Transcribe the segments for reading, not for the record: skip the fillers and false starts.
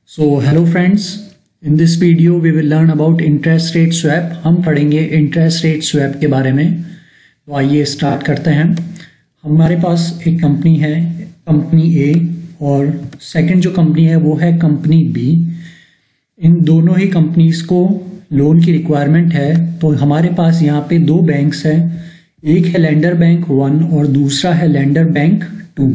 So hello friends, in this video we will learn about interest rate swap. हम पढ़ेंगे interest rate swap के बारे में। तो आइए स्टार्ट करते हैं। हमारे पास एक कंपनी है, कंपनी ए, और सेकंड जो कंपनी है वो है कंपनी बी। इन दोनों ही कंपनीज को लोन की रिक्वायरमेंट है। तो हमारे पास यहाँ पे दो बैंक्स हैं, एक है लेंडर बैंक 1 और दूसरा है लेंडर बैंक 2।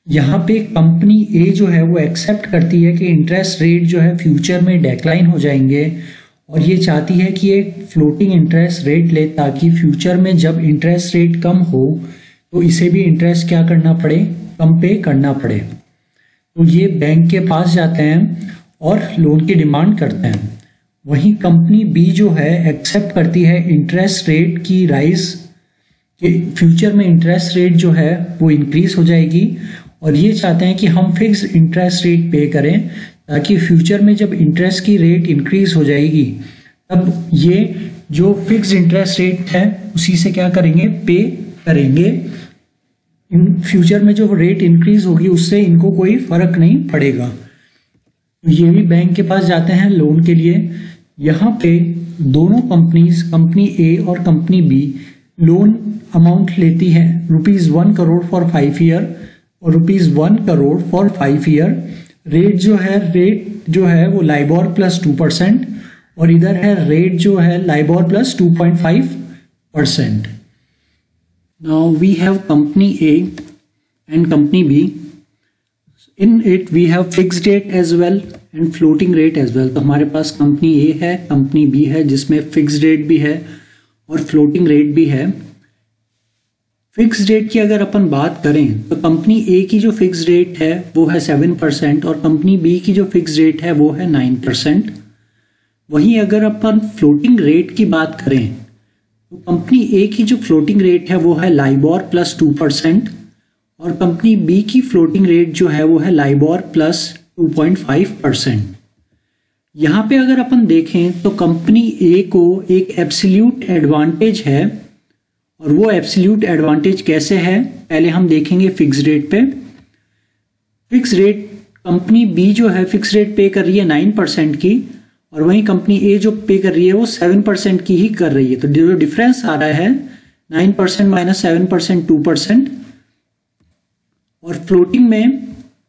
यहाँ पे कंपनी ए जो है वो एक्सेप्ट करती है कि इंटरेस्ट रेट जो है फ्यूचर में डेक्लाइन हो जाएंगे, और ये चाहती है कि एक फ्लोटिंग इंटरेस्ट रेट ले ताकि फ्यूचर में जब इंटरेस्ट रेट कम हो तो इसे भी इंटरेस्ट क्या करना पड़े, कम पे करना पड़े। तो ये बैंक के पास जाते हैं और लोन की डिमांड करते हैं। वहीं कंपनी बी जो है एक्सेप्ट करती है इंटरेस्ट रेट की राइज, कि फ्यूचर में इंटरेस्ट रेट जो है वो इंक्रीज हो जाएगी, और ये चाहते हैं कि हम फिक्स इंटरेस्ट रेट पे करें ताकि फ्यूचर में जब इंटरेस्ट की रेट इंक्रीज हो जाएगी तब ये जो फिक्स इंटरेस्ट रेट है उसी से क्या करेंगे, पे करेंगे। इन फ्यूचर में जो रेट इंक्रीज होगी उससे इनको कोई फर्क नहीं पड़ेगा। ये भी बैंक के पास जाते हैं लोन के लिए। यहाँ पे दोनों कंपनीज, कंपनी ए और कंपनी बी, लोन अमाउंट लेती है ₹1 करोड़ फॉर 5 ईयर और ₹1 करोड़ फॉर 5 ईयर। रेट जो है वो लाइबोर प्लस 2%, और इधर है रेट जो है LIBOR plus 2.5%। Now we have company A and company B. In it we have fixed rate as well and floating rate as well. तो हमारे पास कंपनी ए है, कंपनी बी है, जिसमें फिक्स्ड रेट भी है और फ्लोटिंग रेट भी है। फिक्स रेट की अगर अपन बात करें तो कंपनी ए की जो फिक्स रेट है वो है 7% और कंपनी बी की जो फिक्स रेट है वो है 9%। वहीं अगर अपन फ्लोटिंग रेट की बात करें तो कंपनी ए की जो फ्लोटिंग रेट है वो है लाइबोर प्लस 2% और कंपनी बी की फ्लोटिंग रेट जो है वो है लाइबोर प्लस 2.5%। यहाँ पे अगर अपन देखें तो कंपनी ए को एक एब्सोल्यूट एडवांटेज है, और वो एब्सोल्यूट एडवांटेज कैसे है पहले हम देखेंगे फिक्स रेट पे। फिक्स रेट कंपनी बी जो है फिक्स रेट पे कर रही है 9% की, और वहीं कंपनी ए जो पे कर रही है वो 7% की ही कर रही है। तो जो डिफरेंस आ रहा है 9% माइनस 7% 2%। और फ्लोटिंग में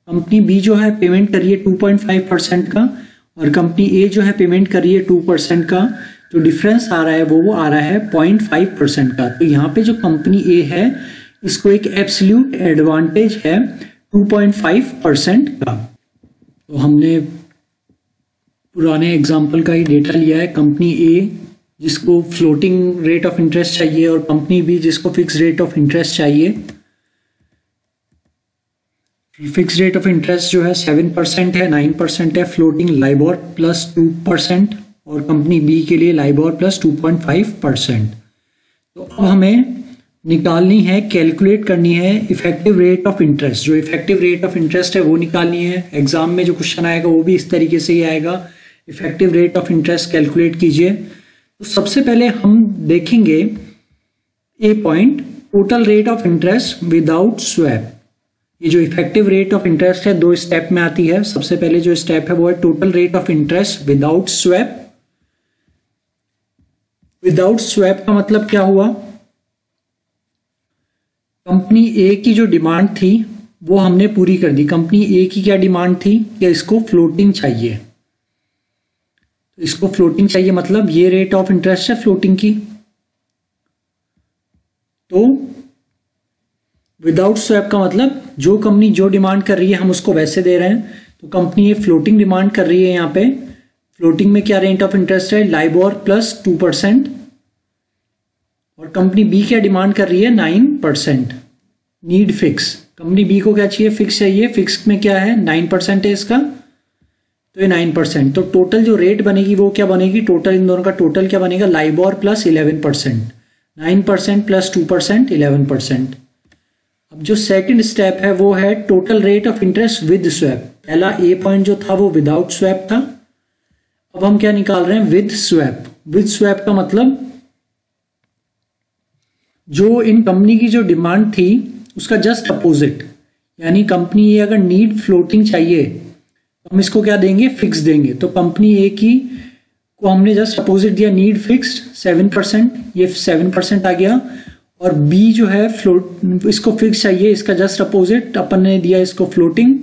कंपनी बी जो है पेमेंट कर रही है 2.5% का, और कंपनी ए जो है पेमेंट कर रही है 2% का। जो डिफरेंस आ रहा है वो आ रहा है 0.5% का। तो यहाँ पे जो कंपनी ए है इसको एक एब्सोल्यूट एडवांटेज है 2.5% का। तो हमने पुराने एग्जाम्पल का ही डेटा लिया है। कंपनी ए जिसको फ्लोटिंग रेट ऑफ इंटरेस्ट चाहिए और कंपनी बी जिसको फिक्स रेट ऑफ इंटरेस्ट चाहिए। फिक्स रेट ऑफ इंटरेस्ट जो है 7% है, 9% है, फ्लोटिंग लाइबोर प्लस 2% और कंपनी बी के लिए लाइबोर प्लस 2.5%। तो अब हमें निकालनी है, कैलकुलेट करनी है इफेक्टिव रेट ऑफ इंटरेस्ट। जो इफेक्टिव रेट ऑफ इंटरेस्ट है वो निकालनी है। एग्जाम में जो क्वेश्चन आएगा वो भी इस तरीके से ही आएगा, effective rate of interest calculate कीजिए। तो सबसे पहले हम देखेंगे A point, total rate of interest without swap. ये जो इफेक्टिव रेट ऑफ इंटरेस्ट है दो स्टेप में आती है। सबसे पहले जो स्टेप है वो है total rate of interest without swap. Without swap का मतलब क्या हुआ, कंपनी ए की जो डिमांड थी वो हमने पूरी कर दी। कंपनी ए की क्या डिमांड थी कि इसको फ्लोटिंग चाहिए। तो इसको फ्लोटिंग चाहिए मतलब ये रेट ऑफ इंटरेस्ट है फ्लोटिंग की। तो विदाउट स्वैप का मतलब जो कंपनी जो डिमांड कर रही है हम उसको वैसे दे रहे हैं। तो कंपनी ए फ्लोटिंग डिमांड कर रही है। यहाँ पे फ्लोटिंग में क्या रेट ऑफ इंटरेस्ट है, लाइबोर प्लस 2%, और कंपनी बी क्या डिमांड कर रही है 9%। नीड फिक्स, कंपनी बी को क्या चाहिए, फिक्स चाहिए। फिक्स में क्या है 9% है इसका, तो ये 9%। तो टोटल जो रेट बनेगी वो क्या बनेगी, टोटल इन दोनों का टोटल क्या बनेगा, लाइबोर प्लस 11%। 9% प्लस 2% 11%। अब जो सेकंड स्टेप है वो है total rate of interest with swap. पहला ए पॉइंट जो था वो विदाउट स्वैप था, अब हम क्या निकाल रहे हैं, विद स्वैप। विद स्वैप का मतलब जो इन कंपनी की जो डिमांड थी उसका जस्ट अपोजिट, यानी कंपनी ये अगर नीड फ्लोटिंग चाहिए हम इसको क्या देंगे, फिक्स देंगे। तो कंपनी ए की को हमने जस्ट अपोजिट दिया, नीड फिक्स्ड 7%, ये 7% आ गया। और बी जो है फ्लोट, इसको फिक्स चाहिए, इसका जस्ट अपोजिट अपन ने दिया इसको फ्लोटिंग।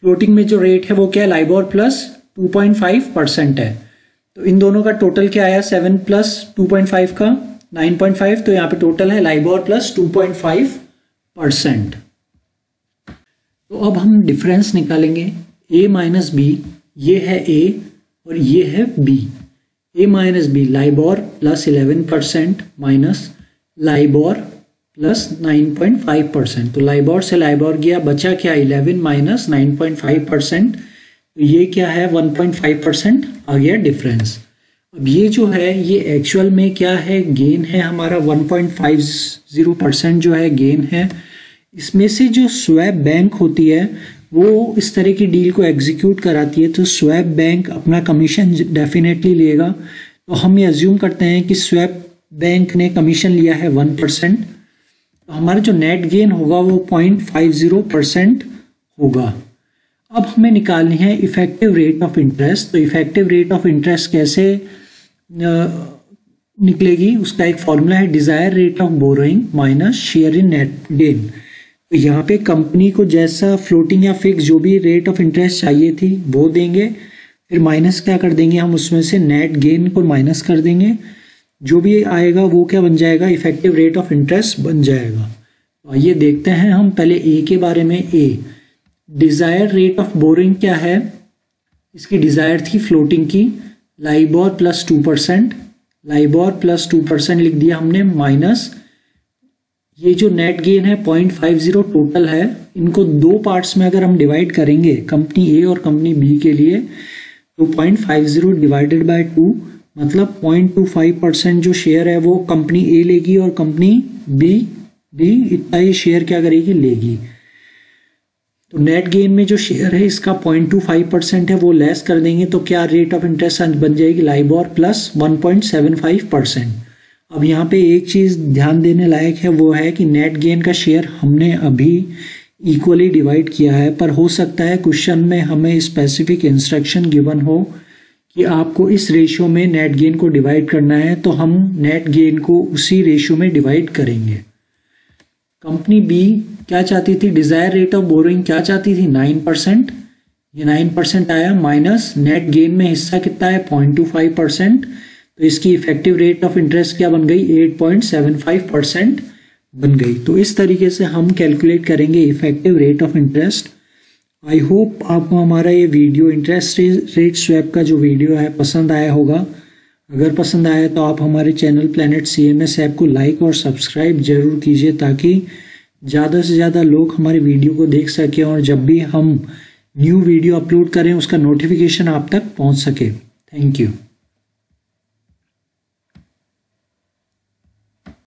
फ्लोटिंग में जो रेट है वो क्या है, लाइबोर प्लस 2.5% है। तो इन दोनों का टोटल क्या आया, 7 प्लस 2.5 का 9.5, तो यहाँ पे टोटल है लाइबोर प्लस 2.5%। तो अब हम डिफरेंस निकालेंगे, ए माइनस बी, ये है ए और ये है B. A minus B, LIBOR plus 11% minus LIBOR plus 9.5%। तो लाइबोर से लाइबोर गया, बचा क्या, 11 माइनस 9.5%, तो ये क्या है 1.5% आ गया डिफरेंस। अब ये जो है ये एक्चुअल में क्या है, गेन है हमारा 1.50% जो है गेन है। इसमें से जो स्वैप बैंक होती है वो इस तरह की डील को एग्जीक्यूट कराती है, तो स्वैप बैंक अपना कमीशन डेफिनेटली लेगा। तो हम ये अज्यूम करते हैं कि स्वैप बैंक ने कमीशन लिया है 1%, तो हमारा जो नेट गेन होगा वो 0.50% होगा। अब हमें निकालनी है इफेक्टिव रेट ऑफ इंटरेस्ट। तो इफेक्टिव रेट ऑफ इंटरेस्ट कैसे निकलेगी, उसका एक फॉर्मूला है, desire rate of borrowing minus share in net gain. तो यहाँ पे कंपनी को जैसा फ्लोटिंग या फिक्स जो भी रेट ऑफ इंटरेस्ट चाहिए थी वो देंगे, फिर माइनस क्या कर देंगे हम, उसमें से नेट गेन को माइनस कर देंगे, जो भी आएगा वो क्या बन जाएगा, इफेक्टिव रेट ऑफ इंटरेस्ट बन जाएगा। तो आइए देखते हैं हम पहले ए के बारे में। ए डिजायर रेट ऑफ बोरिंग क्या है, इसकी डिजायर थी फ्लोटिंग की, लाइबोर प्लस 2%, लाइबोर प्लस 2% लिख दिया हमने, माइनस ये जो नेट गेन है 0.50 टोटल है। इनको दो पार्ट्स में अगर हम डिवाइड करेंगे कंपनी ए और कंपनी बी के लिए, तो 0.50 डिवाइडेड बाय 2 मतलब 0.25% जो शेयर है वो कंपनी ए लेगी और कंपनी बी भी इतना ही शेयर क्या करेगी, लेगी। तो नेट गेन में जो शेयर है इसका 0.25% है, वो लेस कर देंगे तो क्या रेट ऑफ इंटरेस्ट बन जाएगी, लाइबोर प्लस 1.75%। अब यहाँ पे एक चीज़ ध्यान देने लायक है, वो है कि नेट गेन का शेयर हमने अभी इक्वली डिवाइड किया है, पर हो सकता है क्वेश्चन में हमें स्पेसिफिक इंस्ट्रक्शन गिवन हो कि आपको इस रेशियो में नेट गेन को डिवाइड करना है, तो हम नेट गेन को उसी रेशियो में डिवाइड करेंगे। कंपनी बी क्या चाहती थी, डिजायर रेट ऑफ बोरोइंग क्या चाहती थी, 9%, ये 9% आया, माइनस नेट गेन में हिस्सा कितना है 0.25%, तो इसकी इफेक्टिव रेट ऑफ इंटरेस्ट क्या बन गई, 8.75% बन गई। तो इस तरीके से हम कैलकुलेट करेंगे effective rate of interest. I hope आपको हमारा ये वीडियो इंटरेस्ट रेट स्वैप का जो वीडियो है पसंद आया होगा। अगर पसंद आया तो आप हमारे चैनल प्लैनेट CMS ऐप को लाइक और सब्सक्राइब जरूर कीजिए, ताकि ज़्यादा से ज़्यादा लोग हमारे वीडियो को देख सकें और जब भी हम न्यू वीडियो अपलोड करें उसका नोटिफिकेशन आप तक पहुंच सके। Thank you.